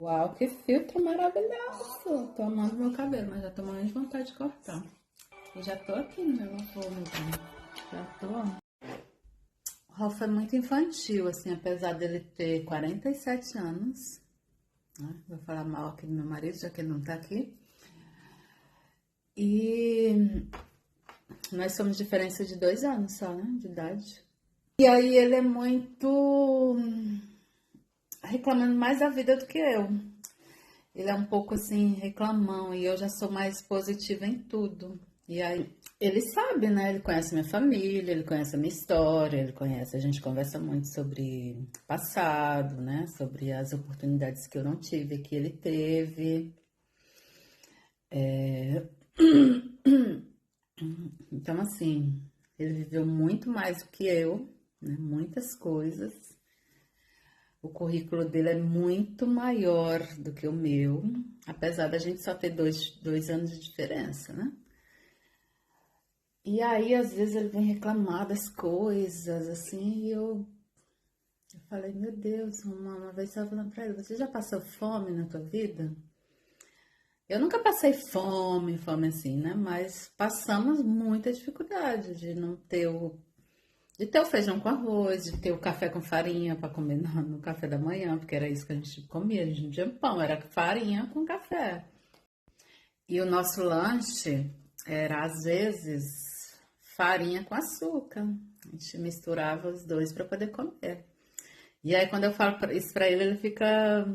Uau, que filtro maravilhoso! Tô amando meu cabelo, mas já tô morrendo de vontade de cortar. Eu já tô aqui no meu avô, meu bem. Já tô. O Ralph é muito infantil, assim, apesar dele ter 47 anos. Né? Vou falar mal aqui do meu marido, já que ele não tá aqui. E nós somos diferença de 2 anos só, né? De idade. E aí ele é muito reclamando mais da vida do que eu. Ele é um pouco assim, reclamão, e eu já sou mais positiva em tudo. E aí, ele sabe, né? Ele conhece minha família, ele conhece a minha história, ele conhece, a gente conversa muito sobre passado, né? Sobre as oportunidades que eu não tive, que ele teve. Então, assim, ele viveu muito mais do que eu, né? Muitas coisas. O currículo dele é muito maior do que o meu, apesar da gente só ter dois anos de diferença, né? E aí, às vezes, ele vem reclamar das coisas, assim, e eu falei, meu Deus, uma vez eu estava falando pra ele, você já passou fome na tua vida? Eu nunca passei fome assim, né? Mas passamos muita dificuldade de não ter de ter o feijão com arroz, de ter o café com farinha para comer no café da manhã, porque era isso que a gente comia, a gente não tinha pão, era farinha com café. E o nosso lanche era, às vezes, farinha com açúcar. A gente misturava os dois para poder comer. E aí, quando eu falo isso para ele, ele fica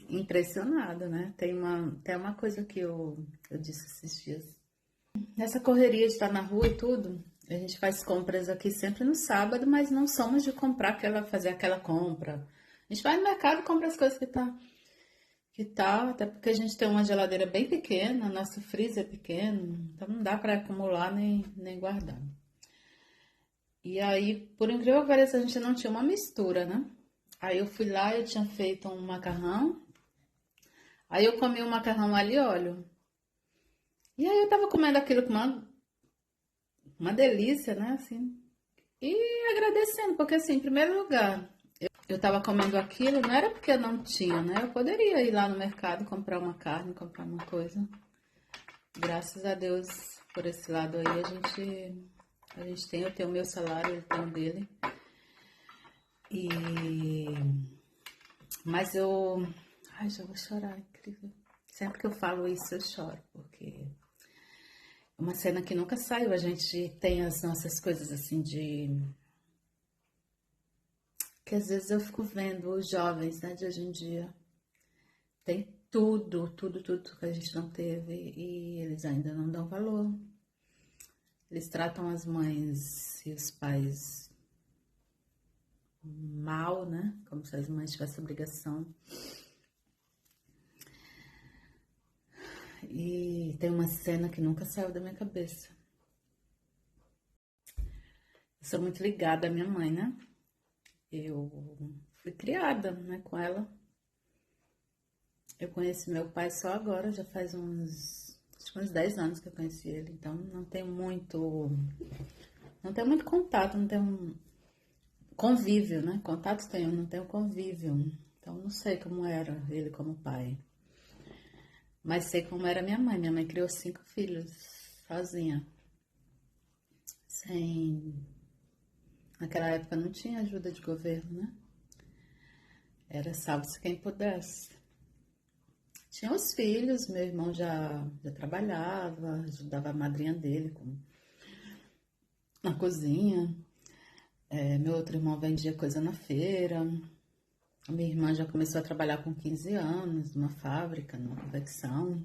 impressionado, né? Tem uma coisa que eu disse esses dias. Nessa correria de estar na rua e tudo, a gente faz compras aqui sempre no sábado, mas não somos de fazer aquela compra. A gente vai no mercado e compra as coisas que tá, até porque a gente tem uma geladeira bem pequena, nosso freezer é pequeno, então não dá para acumular nem guardar. E aí, por incrível que pareça, a gente não tinha uma mistura, né? Aí eu fui lá, eu tinha feito um macarrão, aí eu comi o macarrão alho e óleo. E aí eu tava comendo aquilo com uma delícia, né? Assim, e agradecendo, porque assim, em primeiro lugar, eu tava comendo aquilo, não era porque eu não tinha, né? Eu poderia ir lá no mercado comprar uma carne, comprar uma coisa. Graças a Deus, por esse lado aí, a gente tem, eu tenho o meu salário, ele tem o dele. E, mas ai, já vou chorar, incrível. Sempre que eu falo isso, eu choro, porque é uma cena que nunca saiu. A gente tem as nossas coisas assim que às vezes eu fico vendo os jovens, né, de hoje em dia. Tem tudo que a gente não teve e eles ainda não dão valor. Eles tratam as mães e os pais mal, né? Como se as mães tivessem obrigação. E tem uma cena que nunca saiu da minha cabeça. Eu sou muito ligada à minha mãe, né? Eu fui criada, né, com ela. Eu conheci meu pai só agora, já faz acho que uns 10 anos que eu conheci ele, então não tenho muito contato, não tenho convívio, né? Contatos tenho, não tenho convívio. Então não sei como era ele como pai. Mas sei como era minha mãe. Minha mãe criou 5 filhos sozinha. Sem. Naquela época não tinha ajuda de governo, né? Era salve-se quem pudesse. Tinha os filhos, meu irmão já trabalhava, ajudava a madrinha dele na cozinha. Meu outro irmão vendia coisa na feira. A minha irmã já começou a trabalhar com 15 anos, numa fábrica, numa confecção.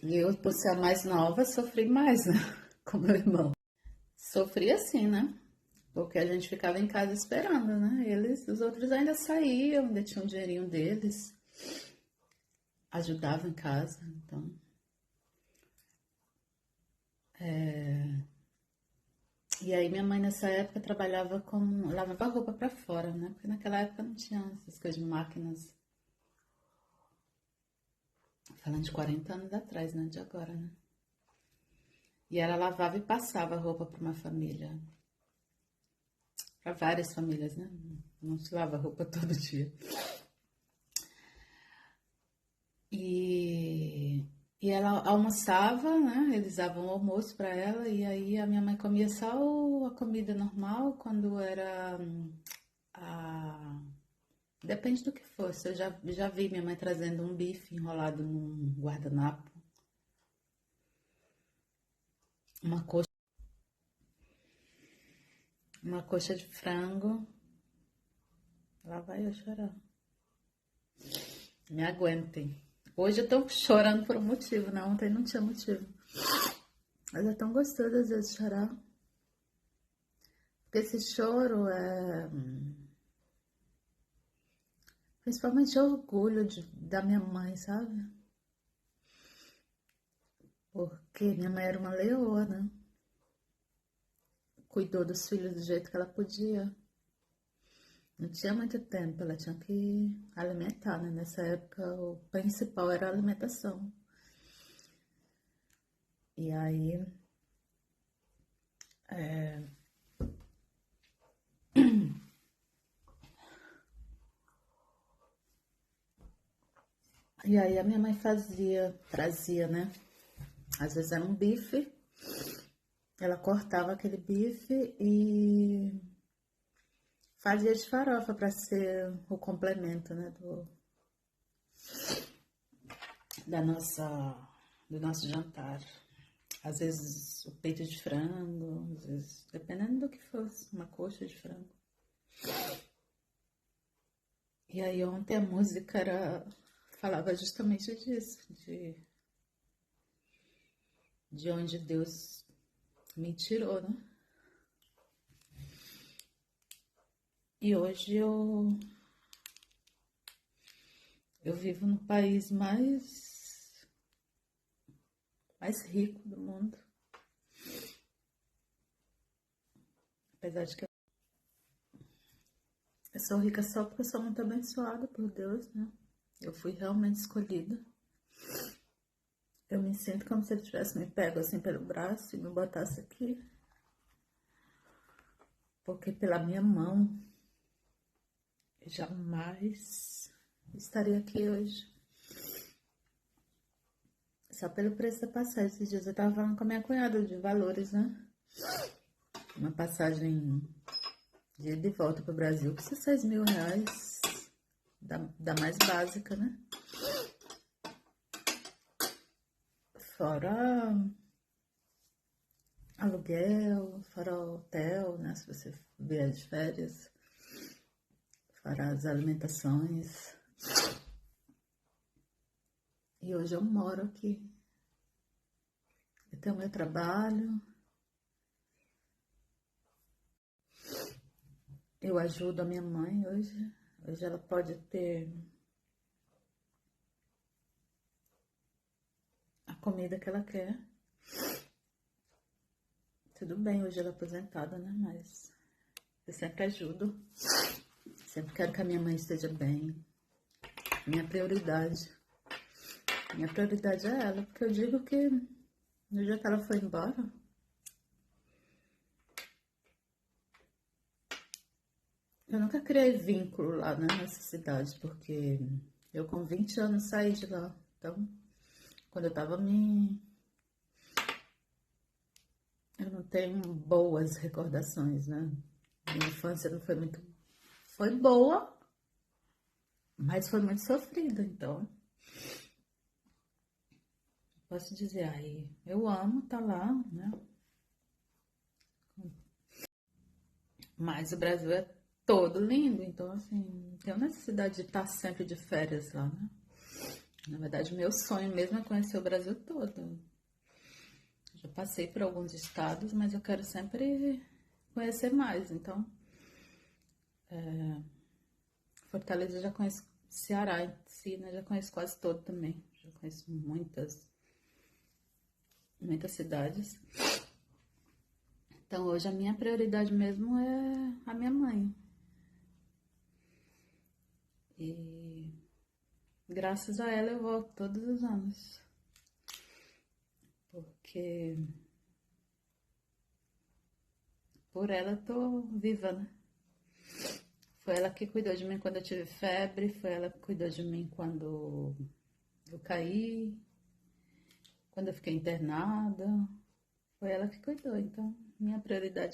E eu, por ser a mais nova, sofri mais, né? Com meu irmão. Sofri assim, né? Porque a gente ficava em casa esperando, né? Os outros ainda saíam, ainda tinham um dinheirinho deles, ajudavam em casa, então. E aí minha mãe nessa época trabalhava lavava roupa pra fora, né? Porque naquela época não tinha essas coisas de máquinas. Falando de 40 anos atrás, né? De agora, né? E ela lavava e passava roupa para uma família, para várias famílias, né? Não se lava roupa todo dia. E ela almoçava, né? Eles davam o almoço para ela, e aí a minha mãe comia só a comida normal quando era a. Depende do que fosse. Eu já vi minha mãe trazendo um bife enrolado num guardanapo, uma coxa, uma coxa de frango. Lá vai eu chorar. Me aguentem. Hoje eu tô chorando por um motivo, né? Ontem não tinha motivo. Mas é tão gostoso às vezes chorar. Porque esse choro é principalmente orgulho da minha mãe, sabe? Porque minha mãe era uma leoa, né? Cuidou dos filhos do jeito que ela podia. Não tinha muito tempo, ela tinha que alimentar, né? Nessa época o principal era a alimentação. E aí, a minha mãe trazia, né? Às vezes era um bife, ela cortava aquele bife e fazia de farofa para ser o complemento, né? Do nosso jantar. Às vezes o peito de frango, às vezes, dependendo do que fosse, uma coxa de frango. E aí ontem a música falava justamente disso, de onde Deus me tirou, né? E hoje eu vivo no país mais rico do mundo. Apesar de que eu sou rica só porque eu sou muito abençoada por Deus, né? Eu fui realmente escolhida. Eu me sinto como se ele tivesse me pego assim pelo braço e me botasse aqui. Porque pela minha mão eu jamais estaria aqui hoje. Só pelo preço da passagem. Esses dias eu tava falando com a minha cunhada de valores, né? Uma passagem de ida e volta pro Brasil custa R$ 6.000. Da mais básica, né? Fora aluguel, fora hotel, né? Se você vier de férias, fora as alimentações. E hoje eu moro aqui. Eu tenho meu trabalho. Eu ajudo a minha mãe hoje. Hoje ela pode ter a comida que ela quer. Tudo bem, hoje ela é aposentada, né? Mas eu sempre ajudo. Sempre quero que a minha mãe esteja bem. Minha prioridade. Minha prioridade é ela, porque eu digo que no dia que ela foi embora, eu nunca criei vínculo lá, né, nessa cidade, porque eu com 20 anos saí de lá. Então, quando eu tava eu não tenho boas recordações, né? Minha infância não foi muito. Foi boa, mas foi muito sofrida, então. Posso dizer, aí, eu amo tá lá, né? Mas o Brasil é todo lindo, então, assim, não tenho necessidade de estar sempre de férias lá, né? Na verdade, meu sonho mesmo é conhecer o Brasil todo. Já passei por alguns estados, mas eu quero sempre conhecer mais. Então, Fortaleza eu já conheço, Ceará em si, né? Já conheço quase todo também. Já conheço muitas cidades. Então, hoje a minha prioridade mesmo é a minha mãe. E graças a ela eu volto todos os anos. Porque por ela eu tô viva, né? Foi ela que cuidou de mim quando eu tive febre, foi ela que cuidou de mim quando eu caí. quando eu fiquei internada, foi ela que cuidou. Então, minha prioridade